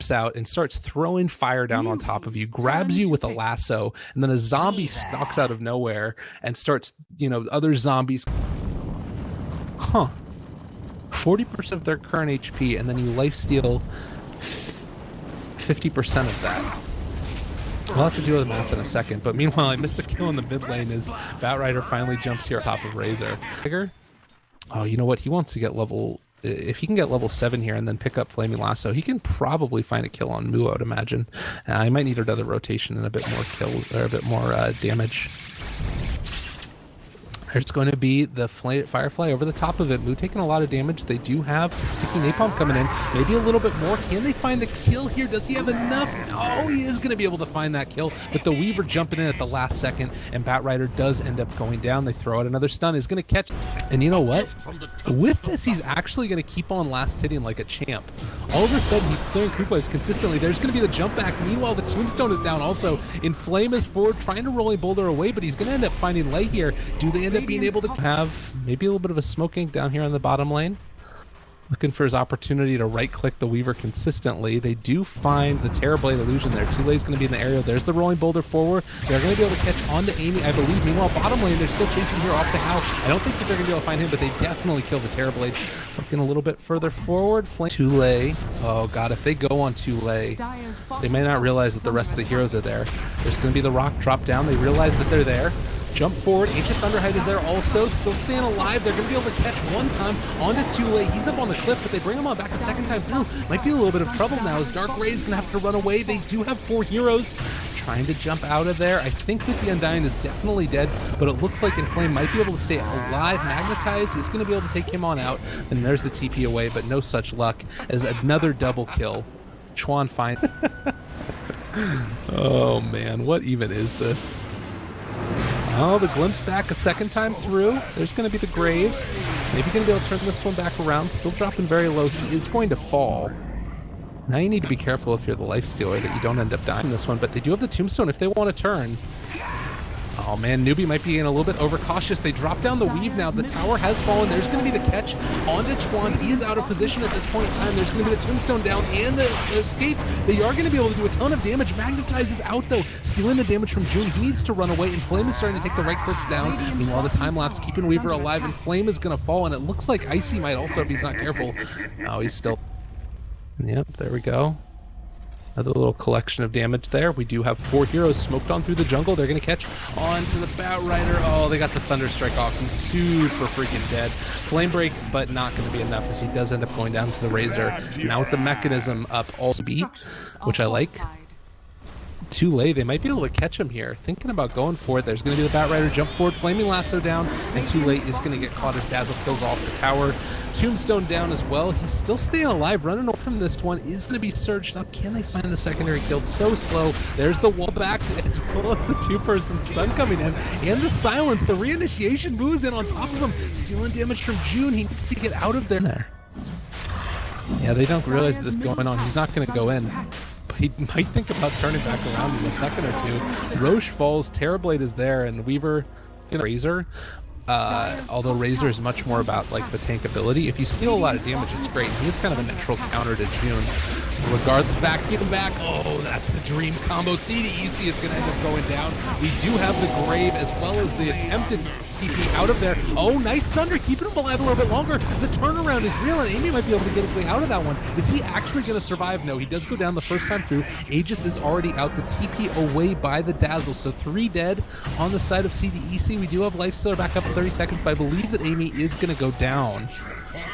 pops out and starts throwing fire down on top of you, grabs you with a lasso, and then a zombie stalks out of nowhere and starts, other zombies. 40% of their current HP, and then you lifesteal 50% of that. We'll have to do the math in a second, but meanwhile, I missed the kill in the mid lane as Batrider finally jumps here on top of Razor. Oh, you know what? He wants to get level... If he can get level 7 here and then pick up Flaming Lasso, he can probably find a kill on Mu, I would imagine. I might need another rotation and a bit more damage. There's going to be the Firefly over the top of it. Mu taking a lot of damage. They do have the sticky napalm coming in. Maybe a little bit more. Can they find the kill here? Does he have enough? No, he is going to be able to find that kill. But the Weaver jumping in at the last second, and Batrider does end up going down. They throw out another stun. He's going to catch. And you know what? With this, he's actually going to keep on last hitting like a champ. All of a sudden, he's clearing creep waves consistently. There's going to be the jump back. Meanwhile, the Tombstone is down also. Inflame is forward, trying to rolling boulder away, but he's going to end up finding Lay here. Do they end up being able to have maybe a little bit of a smoke ink down here on the bottom lane? Looking for his opportunity to right-click the Weaver consistently. They do find the Terrorblade illusion there. Tulay's going to be in the area. There's the rolling boulder forward. They're going to be able to catch on to Amy, I believe. Meanwhile, bottom lane, they're still chasing here off the house. I don't think that they're going to be able to find him, but they definitely kill the Terrorblade. Looking a little bit further forward. Tulay. Oh, God, if they go on Tulay, they may not realize that the rest of the heroes are there. There's going to be the rock drop down. They realize that they're there. Jump forward. Ancient Thunderhide is there also, still staying alive. They're going to be able to catch one time onto Tulay. He's up on the cliff, but they bring him on back a second time through. Might be a little bit of trouble now as Dark Ray is going to have to run away. They do have 4 heroes trying to jump out of there. I think that the Undying is definitely dead, but it looks like Inflame might be able to stay alive. Magnetize is going to be able to take him on out, and there's the TP away, but no such luck as another double kill. Chuan finds... Oh man, what even is this? Oh, the glimpse back a second time through. There's going to be the grave. Maybe going to be able to turn this one back around. Still dropping very low. He is going to fall. Now you need to be careful if you're the Lifestealer that you don't end up dying in this one, but they do have the Tombstone if they want to turn. Oh man, Newbee might be getting a little bit overcautious. They drop down the weave now. The tower has fallen. There's going to be the catch onto Chuan. He is out of position at this point in time. There's going to be the Tombstone down and the escape. They are going to be able to do a ton of damage. Magnetize is out though, stealing the damage from June. He needs to run away, and Flame is starting to take the right clicks down. Meanwhile, the time-lapse keeping Weaver alive, and Flame is going to fall, and it looks like Icy might also if he's not careful. Oh, he's still... Yep, there we go. Another little collection of damage there. We do have 4 heroes smoked on through the jungle. They're going to catch on to the Batrider. Oh, they got the Thunder Strike off. He's super freaking dead. Flame Break, but not going to be enough as he does end up going down to the Razor. Now with the mechanism up also beat, which I like. Too late. They might be able to catch him here. Thinking about going for it. There's going to be the Batrider jump forward, Flaming Lasso down, and Too Late is going to get caught as Dazzle kills off the tower. Tombstone down as well. He's still staying alive. Running away from this one is going to be surged up. Can they find the secondary kill? So slow. There's the wall back as well as the 2-person stun coming in. And the silence. The reinitiation moves in on top of him. Stealing damage from June. He needs to get out of there. Yeah, they don't realize this going on. He's not going to go in. He might think about turning back around in a second or two. Roche falls, Terrorblade is there, and Weaver, Razor. Although Razor is much more about like the tank ability. If you steal a lot of damage, it's great. He is kind of a natural counter to June. Regardless, back, keep him back. Oh, that's the dream combo. CDEC is going to end up going down. We do have the grave as well as the attempted TP out of there. Oh, nice Sunder, keeping him alive a little bit longer. The turnaround is real, and Amy might be able to get his way out of that one. Is he actually going to survive? No, he does go down the first time through. Aegis is already out. The TP away by the Dazzle. So 3 dead on the side of CDEC. We do have Lifestealer back up in 30 seconds, but I believe that Amy is going to go down.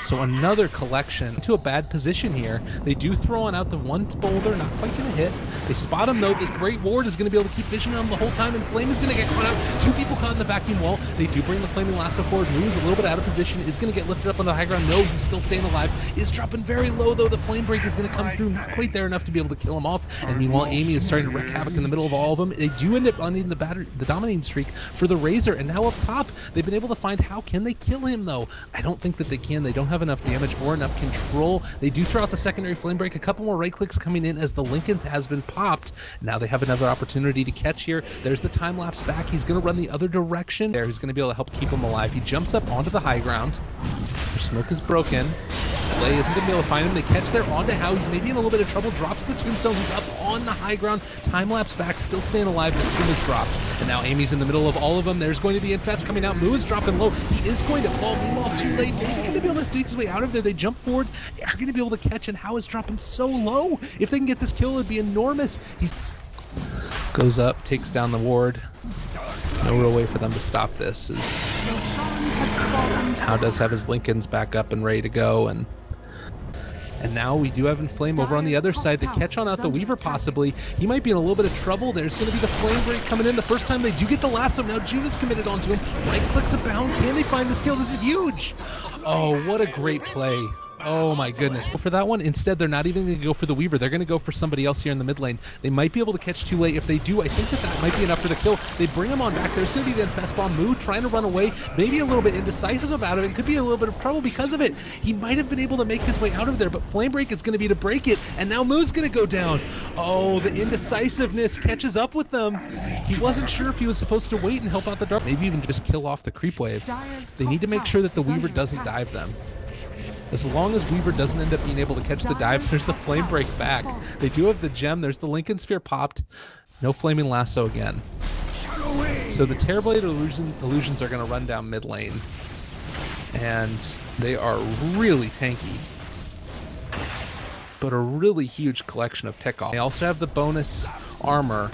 So another collection into a bad position here. They do throw on out the one boulder, not quite going to hit. They spot him though. This great ward is going to be able to keep visioning him the whole time, and Flame is going to get caught out. 2 people caught in the vacuum wall. They do bring the Flaming Lasso forward. Moves a little bit out of position. Is going to get lifted up on the high ground. No, he's still staying alive. Is dropping very low though. The Flame Break is going to come through. Not quite there enough to be able to kill him off. And meanwhile, Amy is starting to wreak havoc in the middle of all of them. They do end up unneeding the dominating streak for the Razor. And now up top, they've been able to find how can they kill him though. I don't think that they can. They don't have enough damage or enough control. They do throw out the secondary Flame Break. A couple more right clicks coming in as the Lincoln has been popped. Now they have another opportunity to catch here. There's the time lapse back. He's going to run the other direction. There, he's going to be able to help keep him alive. He jumps up onto the high ground. Their smoke is broken. Lei isn't going to be able to find him. They catch there onto How. He's maybe in a little bit of trouble. Drops the tombstone. He's up on the high ground. Time-lapse back. Still staying alive. The tomb is dropped. And now Amy's in the middle of all of them. There's going to be Infest coming out. Moo is dropping low. He is going to fall. Meanwhile, too late. Maybe going to be able to sneak his way out of there. They jump forward. They are going to be able to catch, and How is dropping so low. If they can get this kill, it would be enormous. He's goes up, takes down the ward. No real way for them to stop this. How does have his Lincolns back up and ready to go, and now we do have Inflame over on the other side to catch on out the Weaver possibly. He might be in a little bit of trouble. There's going to be the Flame Break coming in. The first time they do get the lasso. Now June is committed onto him. Right clicks abound. Can they find this kill? This is huge. Oh, what a great play. Oh my goodness. For that one, instead, they're not even going to go for the Weaver. They're going to go for somebody else here in the mid lane. They might be able to catch too late. If they do, I think that might be enough for the kill. They bring him on back. There's going to be the Infest Bomb. Moo trying to run away. Maybe a little bit indecisive about it. It could be a little bit of trouble because of it. He might have been able to make his way out of there, but Flame Break is going to be to break it. And now Moo's going to go down. Oh, the indecisiveness catches up with them. He wasn't sure if he was supposed to wait and help out the dark. Maybe even just kill off the creep wave. They need to make sure that the Weaver doesn't dive them. As long as Weaver doesn't end up being able to catch the dive, there's the Flame Break back. They do have the gem. There's the Lincoln Sphere popped. No Flaming Lasso again. So the Terrorblade illusions are going to run down mid lane. And they are really tanky. But a really huge collection of pickoff. They also have the bonus armor.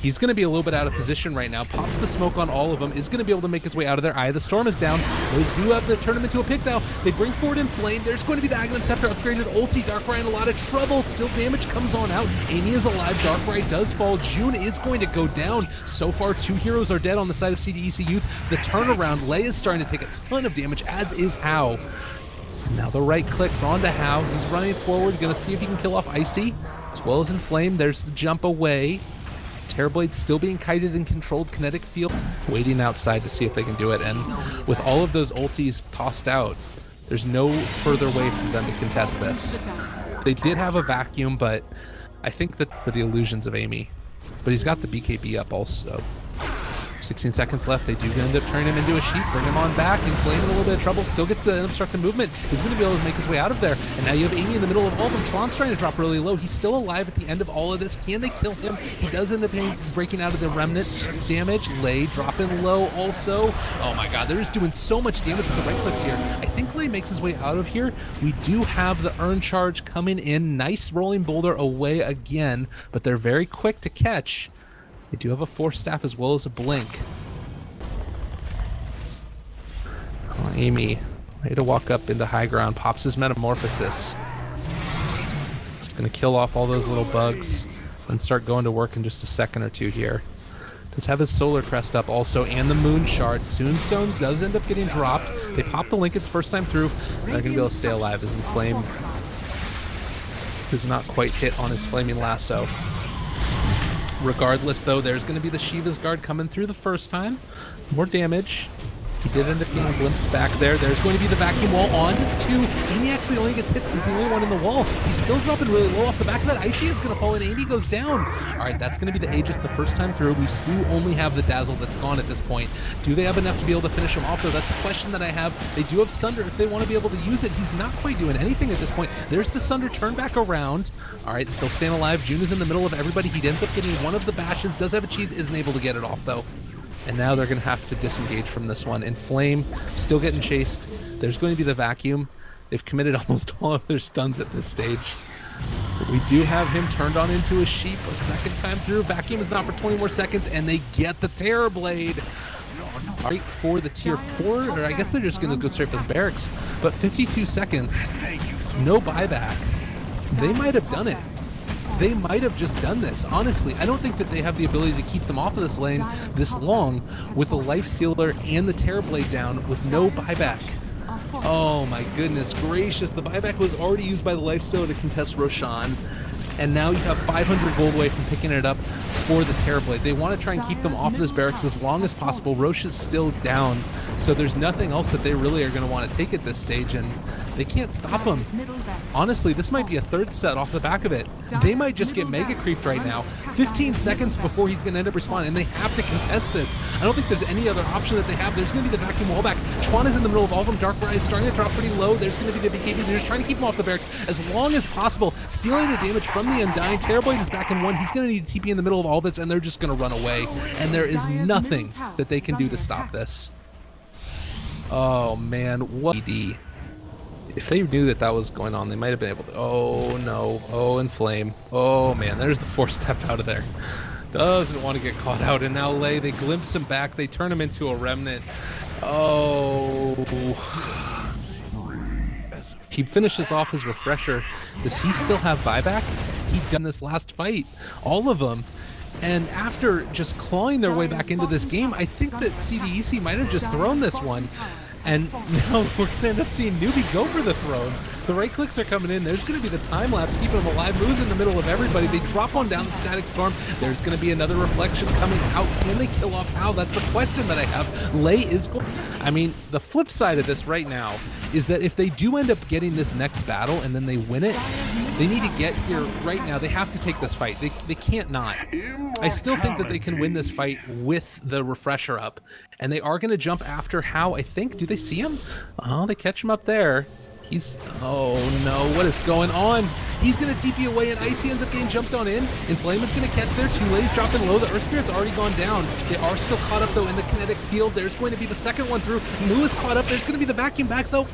He's going to be a little bit out of position right now. Pops the smoke on all of them. Is going to be able to make his way out of there. Eye of the Storm is down. They do have to turn him into a pick now. They bring forward Inflame. There's going to be the Aghanim Scepter upgraded ulti. Darkrai in a lot of trouble. Still damage comes on out. Amy is alive. Darkrai does fall. June is going to go down. So far, 2 heroes are dead on the side of CDEC.Youth. The turnaround. Lei is starting to take a ton of damage, as is How. Now the right clicks onto How. He's running forward. Going to see if he can kill off Icy, as well as Inflame. There's the jump away. Terrorblade still being kited in controlled kinetic field, waiting outside to see if they can do it, and with all of those ultis tossed out, there's no further way for them to contest this. They did have a vacuum, but I think that for the illusions of Amy, but he's got the BKB up also. 16 seconds left. They do end up turning him into a sheep, bring him on back, and Flame in a little bit of trouble. Still gets the unobstructed movement. He's going to be able to make his way out of there. And now you have Amy in the middle of all of them. Tron's trying to drop really low. He's still alive at the end of all of this. Can they kill him? He does end up breaking out of the remnant damage. Lei dropping low also. Oh my god, they're just doing so much damage with the right clicks here. I think Lei makes his way out of here. We do have the Urn Charge coming in. Nice rolling boulder away again, but they're very quick to catch. They do have a Force Staff as well as a Blink. Oh, Amy, ready to walk up into high ground, pops his Metamorphosis. It's going to kill off all those little bugs and start going to work in just a second or two here. Does have his Solar Crest up also, and the Moon Shard. Tombstone does end up getting dropped. They pop the Lincolns first time through. They're going to be able to stay alive as Inflame does not quite hit on his Flaming Lasso. Regardless, though, there's going to be the Shiva's Guard coming through the first time. More damage. He did end up getting glimpsed back there. There's going to be the vacuum wall on to 2. Amy actually only gets hit. He's the only one in the wall. He's still dropping really low off the back of that. Icy is going to fall and Amy goes down. All right, that's going to be the Aegis the first time through. We still only have the Dazzle that's gone at this point. Do they have enough to be able to finish him off, though? That's the question that I have. They do have Sunder if they want to be able to use it. He's not quite doing anything at this point. There's the Sunder turn back around. All right, still staying alive. June is in the middle of everybody. He ends up getting one of the bashes. Does have a cheese. Isn't able to get it off, though. And now they're going to have to disengage from this one. Inflame, still getting chased. There's going to be the vacuum. They've committed almost all of their stuns at this stage. But we do have him turned on into a sheep a second time through. Vacuum is not for 20 more seconds, and they get the Terrorblade. Right for the tier 4, or I guess they're just going to go straight for the barracks. But 52 seconds, no buyback. They might have done it. They might have just done this. Honestly, I don't think that they have the ability to keep them off of this lane this long with the Lifestealer and the Terrorblade down with no buyback. Oh my goodness gracious, the buyback was already used by the Lifestealer to contest Roshan, and now you have 500 gold away from picking it up for the Terrorblade. They want to try and keep them off of this barracks as long as possible. Roche is still down, so there's nothing else that they really are going to want to take at this stage, and They can't stop him. Honestly, this might be a third set off the back of it. They might just get mega creeped right now. 15 seconds before he's going to end up respawning, and they have to contest this. I don't think there's any other option that they have. There's going to be the vacuum wallback. Chuan is in the middle of all of them. Darkrai is starting to drop pretty low. There's going to be the BKB. They're just trying to keep him off the barracks as long as possible, stealing the damage from the Undying. Terrorblade is back in one. He's going to need a TP in the middle of all this, and they're just going to run away. And there is nothing that they can do to stop this. Oh man, what ED. If they knew that that was going on, they might have been able to... Oh no, oh, Inflame. Oh man, there's the 4-step out of there. Doesn't want to get caught out, and now Lei, they glimpse him back, they turn him into a remnant. Oh... He finishes off his refresher. Does he still have buyback? He'd done this last fight. All of them. And after just clawing their way back into this game, I think that CDEC might have just thrown this one. And now we're going to end up seeing Newbee go for the throne. The right clicks are coming in. There's going to be the time lapse keeping him alive. Moves in the middle of everybody. They drop on down the static storm. There's going to be another reflection coming out. Can they kill off Hao? That's the question that I have. Lei is going... I mean, the flip side of this right now is that if they do end up getting this next battle and then they win it, they need to get here right now. They have to take this fight. They can't not. I still think that they can win this fight with the refresher up. And they are going to jump after Hao, I think. Do they see him? Oh, they catch him up there. He's... Oh no, what is going on? He's going to TP away and Icy ends up getting jumped on in. Inflame is going to catch there. 2 Lei's dropping low. The Earth Spirit's already gone down. They are still caught up though in the kinetic field. There's going to be the second one through. Moo is caught up. There's going to be the vacuum back though.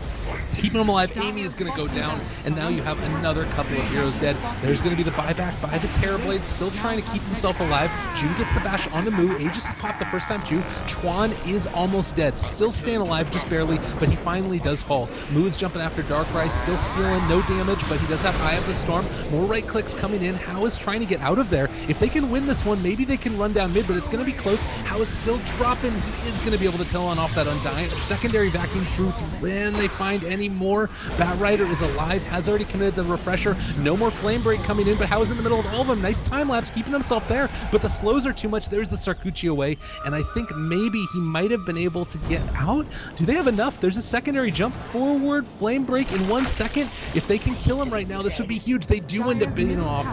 Keeping him alive. Amy is going to go down, and now you have another couple of heroes dead. There's going to be the buyback by the Terrorblade, still trying to keep himself alive. June gets the bash on the Moo. Aegis is popped the first time too. Chuan is almost dead, still staying alive just barely, but he finally does fall. Moo is jumping after Darkrai, still stealing, no damage, but he does have Eye of the Storm. More right clicks coming in. Hao is trying to get out of there. If they can win this one, maybe they can run down mid, but it's going to be close. Hao is still dropping. He is going to be able to tail on off that Undying. Secondary vacuum through. Can they find any more? Batrider is alive, has already committed the refresher. No more Flame Break coming in, but Hao is in the middle of all of them. Nice time lapse, keeping himself there, but the slows are too much. There's the Sarkuchi away, and I think maybe he might have been able to get out. Do they have enough? There's a secondary jump forward, Flame Break in 1 second. If they can kill him right now, this would be huge. They do end up beating him off,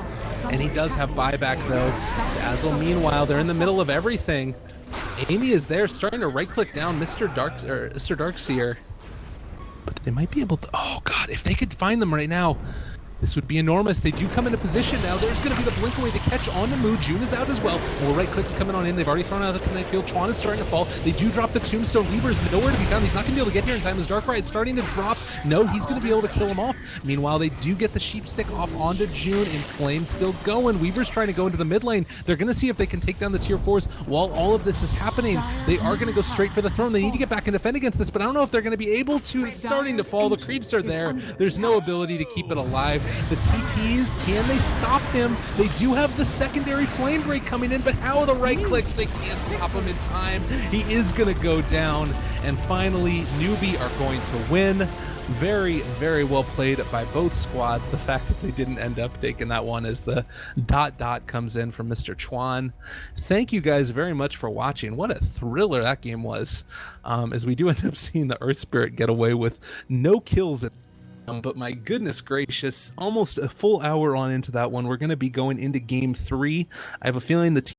and he does have buyback though. Dazzle, meanwhile, they're in the middle of everything. Amy is there, starting to right-click down Mr. Darkseer. But they might be able to... Oh god, if they could find them right now, this would be enormous. They do come into position now. There's going to be the blink away to catch on the Moo. June is out as well. More right clicks coming on in. They've already thrown out the kinetic field. Chuan is starting to fall. They do drop the Tombstone. Weaver is nowhere to be found. He's not going to be able to get here in time as Darkrai is starting to drop. No, he's going to be able to kill him off. Meanwhile, they do get the Sheep Stick off onto June, and Flame still going. Weaver's trying to go into the mid lane. They're going to see if they can take down the tier 4s while all of this is happening. They are going to go straight for the throne. They need to get back and defend against this, but I don't know if they're going to be able to. It's starting to fall. The creeps are there. There's no ability to keep it alive. The TP, can they stop him? They do have the secondary Flame Break coming in, but how are the right clicks? They can't stop him in time. He is going to go down, and finally, Newbee are going to win. Very, very well played by both squads. The fact that they didn't end up taking that one as the ... comes in from Mr. Chuan. Thank you guys very much for watching. What a thriller that game was. As we do end up seeing the Earth Spirit get away with no kills. But my goodness gracious, almost a full hour on into that one. We're going to be going into game 3. I have a feeling the team